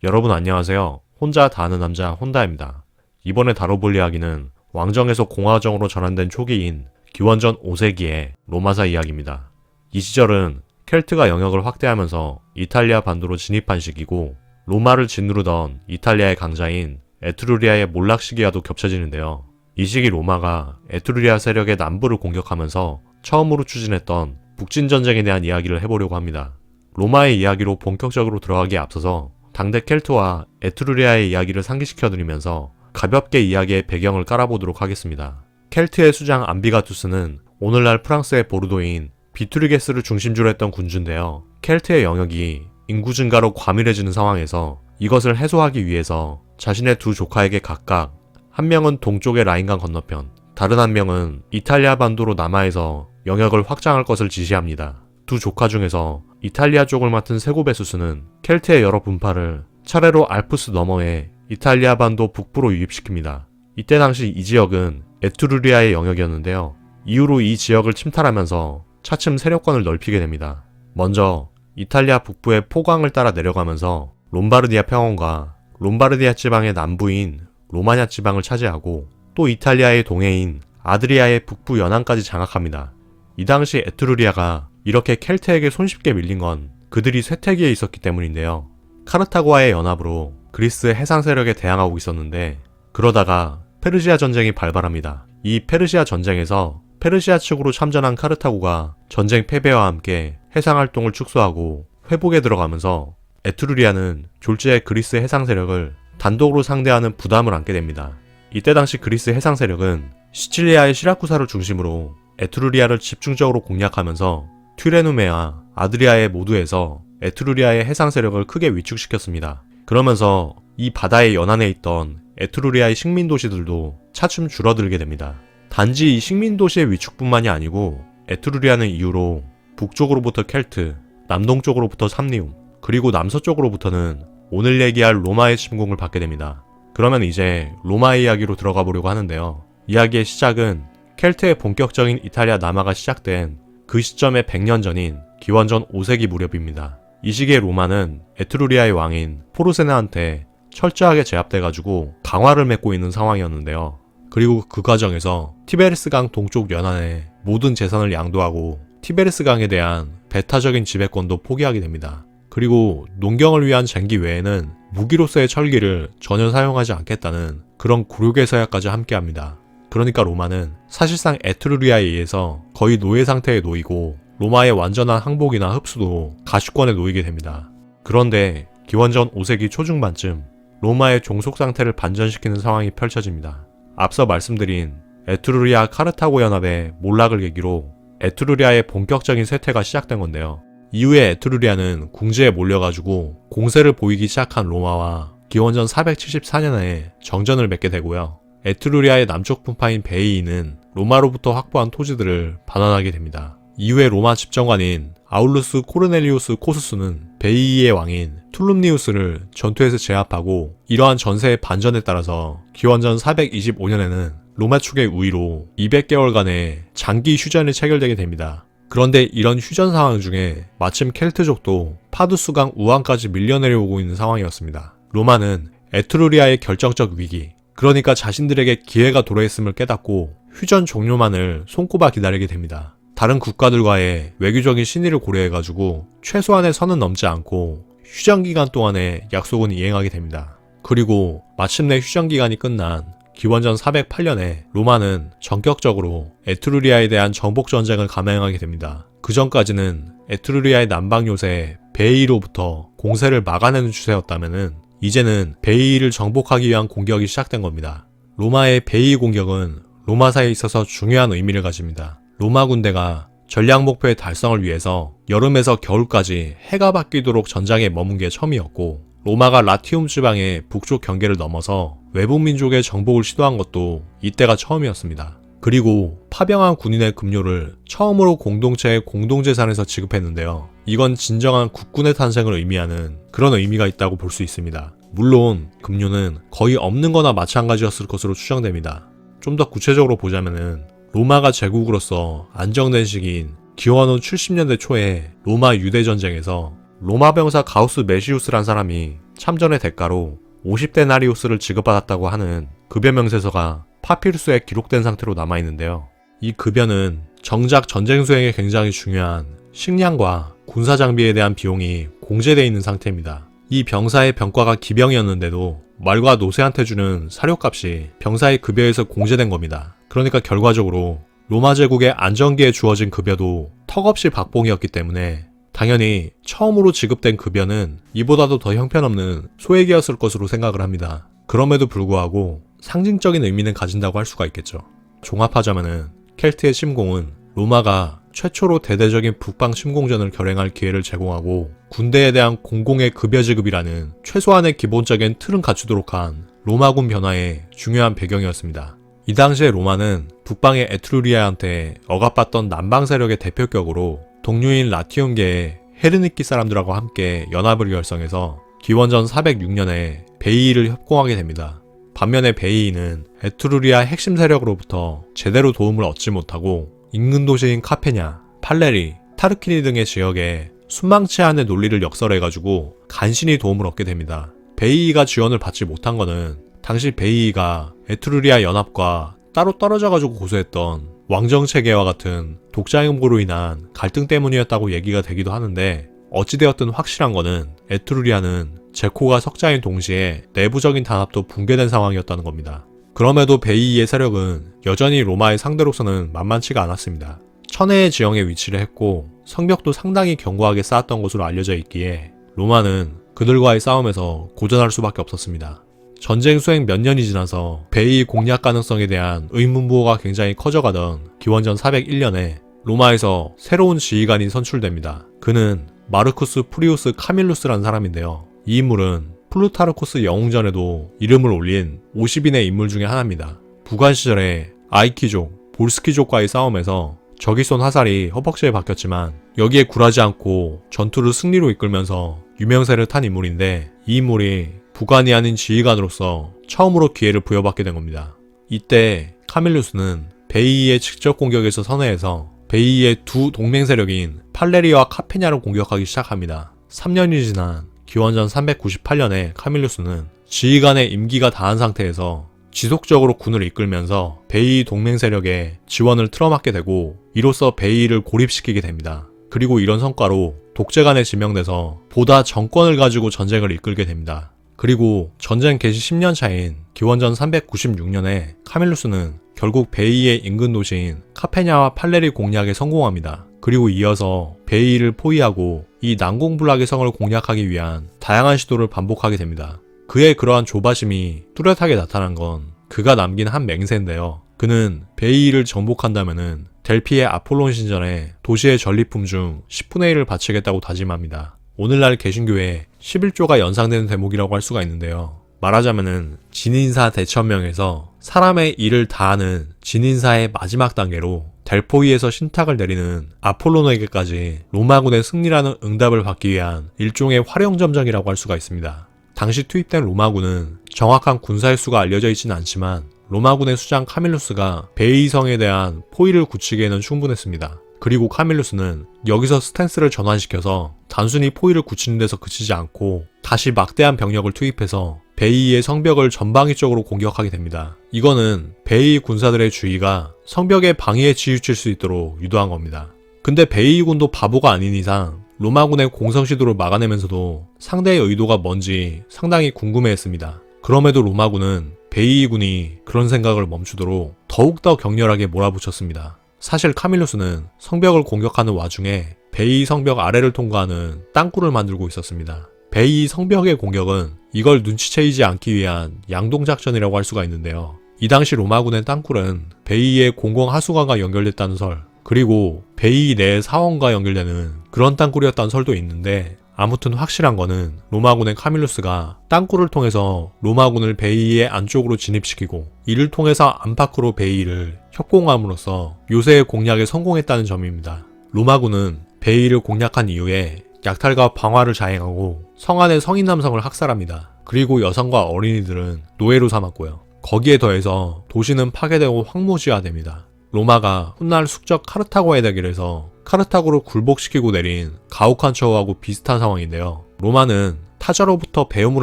여러분 안녕하세요. 혼자 다 아는 남자 혼다입니다. 이번에 다뤄볼 이야기는 왕정에서 공화정으로 전환된 초기인 기원전 5세기의 로마사 이야기입니다. 이 시절은 켈트가 영역을 확대하면서 이탈리아 반도로 진입한 시기고 로마를 짓누르던 이탈리아의 강자인 에트루리아의 몰락 시기와도 겹쳐지는데요. 이 시기 로마가 에트루리아 세력의 남부를 공격하면서 처음으로 추진했던 북진전쟁에 대한 이야기를 해보려고 합니다. 로마의 이야기로 본격적으로 들어가기에 앞서서 당대 켈트와 에트루리아의 이야기를 상기시켜드리면서 가볍게 이야기의 배경을 깔아보도록 하겠습니다. 켈트의 수장 암비가투스는 오늘날 프랑스의 보르도인 비투르게스를 중심주로 했던 군주인데요. 켈트의 영역이 인구 증가로 과밀해지는 상황에서 이것을 해소하기 위해서 자신의 두 조카에게 각각 한 명은 동쪽의 라인강 건너편, 다른 한 명은 이탈리아 반도로 남하에서 영역을 확장할 것을 지시합니다. 두 조카 중에서 이탈리아 쪽을 맡은 세고베수스는 켈트의 여러 분파를 차례로 알프스 너머에 이탈리아 반도 북부로 유입시킵니다. 이때 당시 이 지역은 에트루리아의 영역이었는데요. 이후로 이 지역을 침탈하면서 차츰 세력권을 넓히게 됩니다. 먼저 이탈리아 북부의 포강을 따라 내려가면서 롬바르디아 평원과 롬바르디아 지방의 남부인 로마냐 지방을 차지하고 또 이탈리아의 동해인 아드리아의 북부 연안까지 장악합니다. 이 당시 에트루리아가 이렇게 켈트에게 손쉽게 밀린 건 그들이 쇠퇴기에 있었기 때문인데요. 카르타고와의 연합으로 그리스 해상 세력에 대항하고 있었는데 그러다가 페르시아 전쟁이 발발합니다. 이 페르시아 전쟁에서 페르시아 측으로 참전한 카르타고가 전쟁 패배와 함께 해상 활동을 축소하고 회복에 들어가면서 에트루리아는 졸지에 그리스 해상 세력을 단독으로 상대하는 부담을 안게 됩니다. 이때 당시 그리스 해상 세력은 시칠리아의 시라쿠사를 중심으로 에트루리아를 집중적으로 공략하면서 튀레누메와 아드리아의 모두에서 에트루리아의 해상 세력을 크게 위축시켰습니다. 그러면서 이 바다의 연안에 있던 에트루리아의 식민 도시들도 차츰 줄어들게 됩니다. 단지 이 식민 도시의 위축뿐만이 아니고 에트루리아는 이후로 북쪽으로부터 켈트, 남동쪽으로부터 삼리움, 그리고 남서쪽으로부터는 오늘 얘기할 로마의 침공을 받게 됩니다. 그러면 이제 로마의 이야기로 들어가 보려고 하는데요. 이야기의 시작은 켈트의 본격적인 이탈리아 남하가 시작된 그 시점의 100년 전인 기원전 5세기 무렵입니다. 이 시기에 로마는 에트루리아의 왕인 포르세나한테 철저하게 제압돼가지고 강화를 맺고 있는 상황이었는데요. 그리고 그 과정에서 티베리스강 동쪽 연안에 모든 재산을 양도하고 티베리스강에 대한 배타적인 지배권도 포기하게 됩니다. 그리고 농경을 위한 쟁기 외에는 무기로서의 철기를 전혀 사용하지 않겠다는 그런 굴욕의 서약까지 함께합니다. 그러니까 로마는 사실상 에트루리아에 의해서 거의 노예 상태에 놓이고 로마의 완전한 항복이나 흡수도 가시권에 놓이게 됩니다. 그런데 기원전 5세기 초중반쯤 로마의 종속 상태를 반전시키는 상황이 펼쳐집니다. 앞서 말씀드린 에트루리아 카르타고 연합의 몰락을 계기로 에트루리아의 본격적인 쇠퇴가 시작된 건데요. 이후에 에트루리아는 궁지에 몰려가지고 공세를 보이기 시작한 로마와 기원전 474년에 정전을 맺게 되고요. 에트루리아의 남쪽 분파인 베이이는 로마로부터 확보한 토지들을 반환하게 됩니다. 이후에 로마 집정관인 아울루스 코르넬리우스 코수스는 베이이의 왕인 툴룸니우스를 전투에서 제압하고 이러한 전세의 반전에 따라서 기원전 425년에는 로마 축의 우위로 200개월간의 장기 휴전이 체결되게 됩니다. 그런데 이런 휴전 상황 중에 마침 켈트족도 파두스강 우한까지 밀려내려오고 있는 상황이었습니다. 로마는 에트루리아의 결정적 위기, 그러니까 자신들에게 기회가 도래했음을 깨닫고 휴전 종료만을 손꼽아 기다리게 됩니다. 다른 국가들과의 외교적인 신의를 고려해가지고 최소한의 선은 넘지 않고 휴전 기간 동안의 약속은 이행하게 됩니다. 그리고 마침내 휴전 기간이 끝난 기원전 408년에 로마는 전격적으로 에트루리아에 대한 정복 전쟁을 감행하게 됩니다. 그 전까지는 에트루리아의 남방 요새 베이로부터 공세를 막아내는 추세였다면은 이제는 베이를 정복하기 위한 공격이 시작된 겁니다. 로마의 베이 공격은 로마사에 있어서 중요한 의미를 가집니다. 로마 군대가 전략 목표의 달성을 위해서 여름에서 겨울까지 해가 바뀌도록 전장에 머문 게 처음이었고 로마가 라티움 지방의 북쪽 경계를 넘어서 외부 민족의 정복을 시도한 것도 이때가 처음이었습니다. 그리고 파병한 군인의 급료를 처음으로 공동체의 공동재산에서 지급했는데요. 이건 진정한 국군의 탄생을 의미하는 그런 의미가 있다고 볼 수 있습니다. 물론 급료는 거의 없는 거나 마찬가지였을 것으로 추정됩니다. 좀 더 구체적으로 보자면은 로마가 제국으로서 안정된 시기인 기원후 70년대 초에 로마 유대 전쟁에서 로마 병사 가우스 메시우스란 사람이 참전의 대가로 50데나리우스를 지급받았다고 하는 급여 명세서가 파피루스에 기록된 상태로 남아있는데요. 이 급여는 정작 전쟁 수행에 굉장히 중요한 식량과 군사 장비에 대한 비용이 공제되어 있는 상태입니다. 이 병사의 병과가 기병이었는데도 말과 노새한테 주는 사료값이 병사의 급여에서 공제된 겁니다. 그러니까 결과적으로 로마 제국의 안정기에 주어진 급여도 턱없이 박봉이었기 때문에 당연히 처음으로 지급된 급여는 이보다도 더 형편없는 소액이었을 것으로 생각을 합니다. 그럼에도 불구하고 상징적인 의미는 가진다고 할 수가 있겠죠. 종합하자면은 켈트의 침공은 로마가 최초로 대대적인 북방 침공전을 결행할 기회를 제공하고 군대에 대한 공공의 급여 지급이라는 최소한의 기본적인 틀은 갖추도록 한 로마군 변화의 중요한 배경이었습니다. 이 당시에 로마는 북방의 에트루리아한테 억압받던 남방 세력의 대표격으로 동료인 라티움계의 헤르니키 사람들하고 함께 연합을 결성해서 기원전 406년에 베이이를 협공하게 됩니다. 반면에 베이이는 에트루리아 핵심 세력으로부터 제대로 도움을 얻지 못하고 인근 도시인 카페냐, 팔레리, 타르키니 등의 지역에 순망치 않은 논리를 역설해가지고 간신히 도움을 얻게 됩니다. 베이이가 지원을 받지 못한 거는 당시 베이이가 에트루리아 연합과 따로 떨어져가지고 고수했던 왕정체계와 같은 독자음으로 인한 갈등 때문이었다고 얘기가 되기도 하는데 어찌되었든 확실한 거는 에트루리아는 제코가 석자인 동시에 내부적인 단합도 붕괴된 상황이었다는 겁니다. 그럼에도 베이이의 세력은 여전히 로마의 상대로서는 만만치가 않았습니다. 천혜의 지형에 위치를 했고 성벽도 상당히 견고하게 쌓았던 것으로 알려져 있기에 로마는 그들과의 싸움에서 고전할 수밖에 없었습니다. 전쟁 수행 몇 년이 지나서 베이이 공략 가능성에 대한 의문부호가 굉장히 커져가던 기원전 401년에 로마에서 새로운 지휘관이 선출됩니다. 그는 마르쿠스 프리우스 카밀루스라는 사람인데요. 이 인물은 플루타르코스 영웅전에도 이름을 올린 50인의 인물 중에 하나입니다. 부관 시절에 아이키족, 볼스키족과의 싸움에서 적이 쏜 화살이 허벅지에 박혔지만 여기에 굴하지 않고 전투를 승리로 이끌면서 유명세를 탄 인물인데 이 인물이 부관이 아닌 지휘관으로서 처음으로 기회를 부여받게 된 겁니다. 이때 카밀루스는 베이이의 직접 공격에서 선회해서 베이이의 두 동맹 세력인 팔레리와 카페냐를 공격하기 시작합니다. 3년이 지난 기원전 398년에 카밀루스는 지휘관의 임기가 다한 상태에서 지속적으로 군을 이끌면서 베이이 동맹 세력에 지원을 틀어막게 되고 이로써 베이이를 고립시키게 됩니다. 그리고 이런 성과로 독재관에 지명돼서 보다 정권을 가지고 전쟁을 이끌게 됩니다. 그리고 전쟁 개시 10년 차인 기원전 396년에 카밀루스는 결국 베이이의 인근 도시인 카페냐와 팔레리 공략에 성공합니다. 그리고 이어서 베이이를 포위하고 이 난공불락의 성을 공략하기 위한 다양한 시도를 반복하게 됩니다. 그의 그러한 조바심이 뚜렷하게 나타난 건 그가 남긴 한 맹세인데요. 그는 베이이를 정복한다면은 델피의 아폴론 신전에 도시의 전리품 중 10분의 1을 바치겠다고 다짐합니다. 오늘날 개신교에 11조가 연상되는 대목이라고 할 수가 있는데요. 말하자면은 진인사 대천명에서 사람의 일을 다하는 진인사의 마지막 단계로 델포이에서 신탁을 내리는 아폴로노에게까지 로마군의 승리라는 응답을 받기 위한 일종의 활용점정이라고 할 수가 있습니다. 당시 투입된 로마군은 정확한 군사의 수가 알려져 있지는 않지만 로마군의 수장 카밀루스가 베이이성에 대한 포위를 굳히기에는 충분했습니다. 그리고 카밀루스는 여기서 스탠스를 전환시켜서 단순히 포위를 굳히는 데서 그치지 않고 다시 막대한 병력을 투입해서 베이이의 성벽을 전방위 쪽으로 공격하게 됩니다. 이거는 베이이 군사들의 주의가 성벽의 방위에 치우칠 수 있도록 유도한 겁니다. 근데 베이이군도 바보가 아닌 이상 로마군의 공성 시도를 막아내면서도 상대의 의도가 뭔지 상당히 궁금해했습니다. 그럼에도 로마군은 베이이군이 그런 생각을 멈추도록 더욱더 격렬하게 몰아붙였습니다. 사실 카밀루스는 성벽을 공격하는 와중에 베이이 성벽 아래를 통과하는 땅굴을 만들고 있었습니다. 베이이 성벽의 공격은 이걸 눈치채이지 않기 위한 양동작전이라고 할 수가 있는데요. 이 당시 로마군의 땅굴은 베이이의 공공하수관과 연결됐다는 설, 그리고 베이이 내 사원과 연결되는 그런 땅굴이었다는 설도 있는데 아무튼 확실한 거는 로마군의 카밀루스가 땅굴을 통해서 로마군을 베이이의 안쪽으로 진입시키고 이를 통해서 안팎으로 베이이를 협공함으로써 요새의 공략에 성공했다는 점입니다. 로마군은 베이이를 공략한 이후에 약탈과 방화를 자행하고 성 안의 성인 남성을 학살합니다. 그리고 여성과 어린이들은 노예로 삼았고요. 거기에 더해서 도시는 파괴되고 황무지화됩니다. 로마가 훗날 숙적 카르타고의 대결에서 카르타고를 굴복시키고 내린 가우칸초하고 비슷한 상황인데요. 로마는 타자로부터 배움을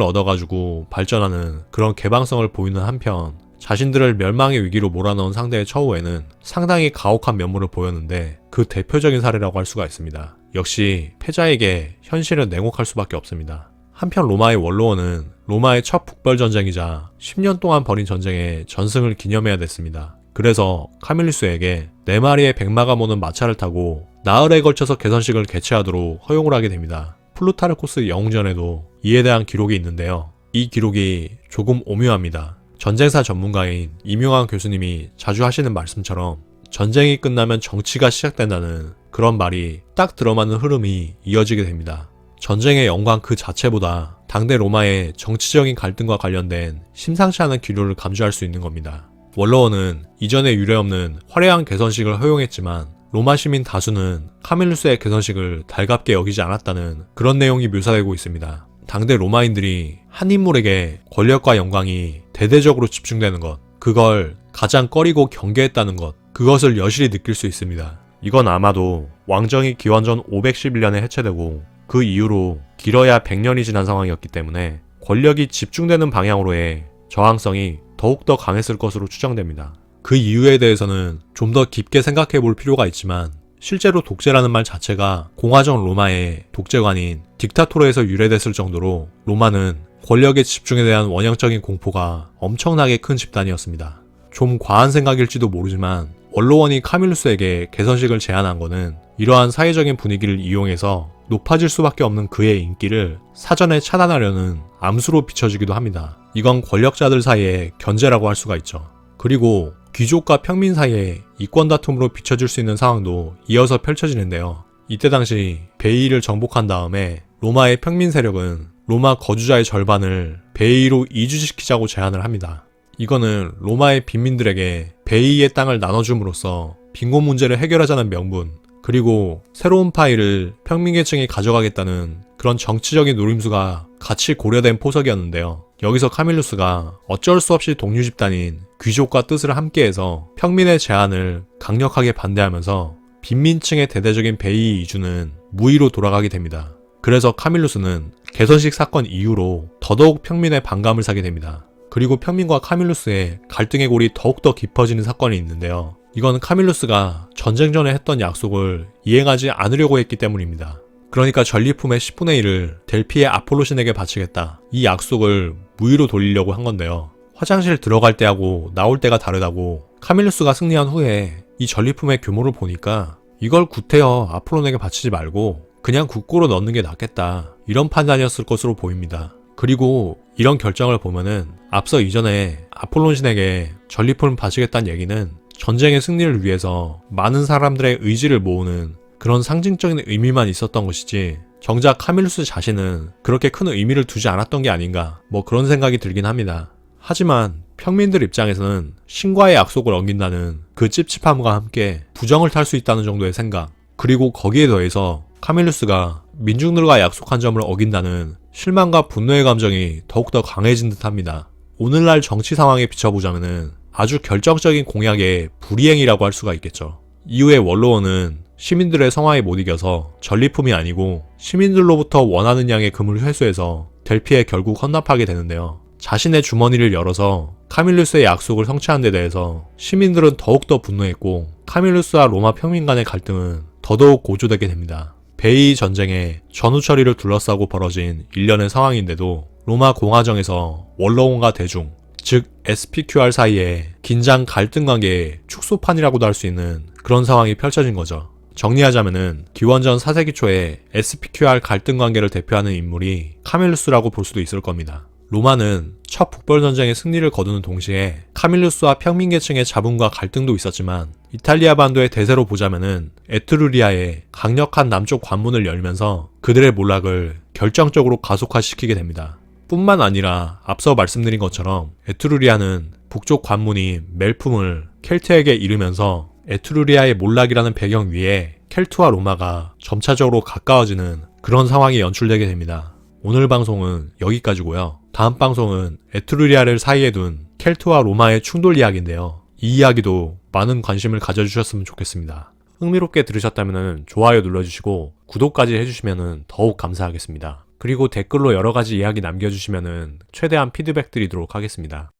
얻어가지고 발전하는 그런 개방성을 보이는 한편 자신들을 멸망의 위기로 몰아넣은 상대의 처우에는 상당히 가혹한 면모를 보였는데 그 대표적인 사례라고 할 수가 있습니다. 역시 패자에게 현실은 냉혹할 수밖에 없습니다. 한편 로마의 원로원은 로마의 첫 북벌전쟁이자 10년 동안 벌인 전쟁의 전승을 기념해야 됐습니다. 그래서 카밀루스에게 4마리의 백마가 모는 마차를 타고 나흘에 걸쳐서 개선식을 개최하도록 허용을 하게 됩니다. 플루타르코스 영웅전에도 이에 대한 기록이 있는데요. 이 기록이 조금 오묘합니다. 전쟁사 전문가인 이명환 교수님이 자주 하시는 말씀처럼 전쟁이 끝나면 정치가 시작된다는 그런 말이 딱 들어맞는 흐름이 이어지게 됩니다. 전쟁의 영광 그 자체보다 당대 로마의 정치적인 갈등과 관련된 심상치 않은 기류를 감지할 수 있는 겁니다. 원로원은 이전에 유례없는 화려한 개선식을 허용했지만 로마 시민 다수는 카밀루스의 개선식을 달갑게 여기지 않았다는 그런 내용이 묘사되고 있습니다. 당대 로마인들이 한 인물에게 권력과 영광이 대대적으로 집중되는 것, 그걸 가장 꺼리고 경계했다는 것, 그것을 여실히 느낄 수 있습니다. 이건 아마도 왕정이 기원전 511년에 해체되고 그 이후로 길어야 100년이 지난 상황이었기 때문에 권력이 집중되는 방향으로의 저항성이 더욱더 강했을 것으로 추정됩니다. 그 이유에 대해서는 좀 더 깊게 생각해 볼 필요가 있지만 실제로 독재라는 말 자체가 공화정 로마의 독재관인 딕타토르에서 유래됐을 정도로 로마는 권력의 집중에 대한 원형적인 공포가 엄청나게 큰 집단이었습니다. 좀 과한 생각일지도 모르지만 원로원이 카밀루스에게 개선식을 제안한 거는 이러한 사회적인 분위기를 이용해서 높아질 수밖에 없는 그의 인기를 사전에 차단하려는 암수로 비춰지기도 합니다. 이건 권력자들 사이의 견제라고 할 수가 있죠. 그리고 귀족과 평민 사이의 이권 다툼으로 비춰질 수 있는 상황도 이어서 펼쳐지는데요. 이때 당시 베이를 정복한 다음에 로마의 평민 세력은 로마 거주자의 절반을 베이로 이주시키자고 제안을 합니다. 이거는 로마의 빈민들에게 베이의 땅을 나눠줌으로써 빈곤 문제를 해결하자는 명분, 그리고 새로운 파이를 평민계층이 가져가겠다는 그런 정치적인 노림수가 같이 고려된 포석이었는데요. 여기서 카밀루스가 어쩔 수 없이 동료 집단인 귀족과 뜻을 함께해서 평민의 제안을 강력하게 반대하면서 빈민층의 대대적인 베이 이주는 무의로 돌아가게 됩니다. 그래서 카밀루스는 개선식 사건 이후로 더더욱 평민의 반감을 사게 됩니다. 그리고 평민과 카밀루스의 갈등의 골이 더욱더 깊어지는 사건이 있는데요. 이건 카밀루스가 전쟁 전에 했던 약속을 이행하지 않으려고 했기 때문입니다. 그러니까 전리품의 10분의 1을 델피의 아폴로신에게 바치겠다. 이 약속을 무의로 돌리려고 한 건데요. 화장실 들어갈 때하고 나올 때가 다르다고 카밀루스가 승리한 후에 이 전리품의 규모를 보니까 이걸 구태여 아폴론에게 바치지 말고 그냥 국고로 넣는 게 낫겠다. 이런 판단이었을 것으로 보입니다. 그리고 이런 결정을 보면은 앞서 이전에 아폴론신에게 전리품을 바치겠다는 얘기는 전쟁의 승리를 위해서 많은 사람들의 의지를 모으는 그런 상징적인 의미만 있었던 것이지 정작 카밀루스 자신은 그렇게 큰 의미를 두지 않았던 게 아닌가 그런 생각이 들긴 합니다. 하지만 평민들 입장에서는 신과의 약속을 어긴다는 그 찝찝함과 함께 부정을 탈 수 있다는 정도의 생각, 그리고 거기에 더해서 카밀루스가 민중들과 약속한 점을 어긴다는 실망과 분노의 감정이 더욱더 강해진 듯합니다. 오늘날 정치 상황에 비춰보자면은 아주 결정적인 공약의 불이행이라고 할 수가 있겠죠. 이후에 원로원은 시민들의 성화에 못 이겨서 전리품이 아니고 시민들로부터 원하는 양의 금을 회수해서 델피에 결국 헌납하게 되는데요. 자신의 주머니를 열어서 카밀루스의 약속을 성취한 데 대해서 시민들은 더욱더 분노했고 카밀루스와 로마 평민 간의 갈등은 더더욱 고조되게 됩니다. 베이 전쟁의 전후 처리를 둘러싸고 벌어진 일련의 상황인데도 로마 공화정에서 원로원과 대중, 즉 SPQR 사이에 긴장 갈등 관계의 축소판이라고도 할 수 있는 그런 상황이 펼쳐진 거죠. 정리하자면은 기원전 4세기 초에 SPQR 갈등 관계를 대표하는 인물이 카밀루스라고 볼 수도 있을 겁니다. 로마는 첫 북벌전쟁의 승리를 거두는 동시에 카밀루스와 평민계층의 잡음과 갈등도 있었지만 이탈리아 반도의 대세로 보자면은 에트루리아의 강력한 남쪽 관문을 열면서 그들의 몰락을 결정적으로 가속화시키게 됩니다. 뿐만 아니라 앞서 말씀드린 것처럼 에트루리아는 북쪽 관문인 멜품을 켈트에게 이르면서 에트루리아의 몰락이라는 배경 위에 켈트와 로마가 점차적으로 가까워지는 그런 상황이 연출되게 됩니다. 오늘 방송은 여기까지고요. 다음 방송은 에트루리아를 사이에 둔 켈트와 로마의 충돌 이야기인데요. 이 이야기도 많은 관심을 가져주셨으면 좋겠습니다. 흥미롭게 들으셨다면 좋아요 눌러주시고 구독까지 해주시면 더욱 감사하겠습니다. 그리고 댓글로 여러가지 이야기 남겨주시면 최대한 피드백 드리도록 하겠습니다.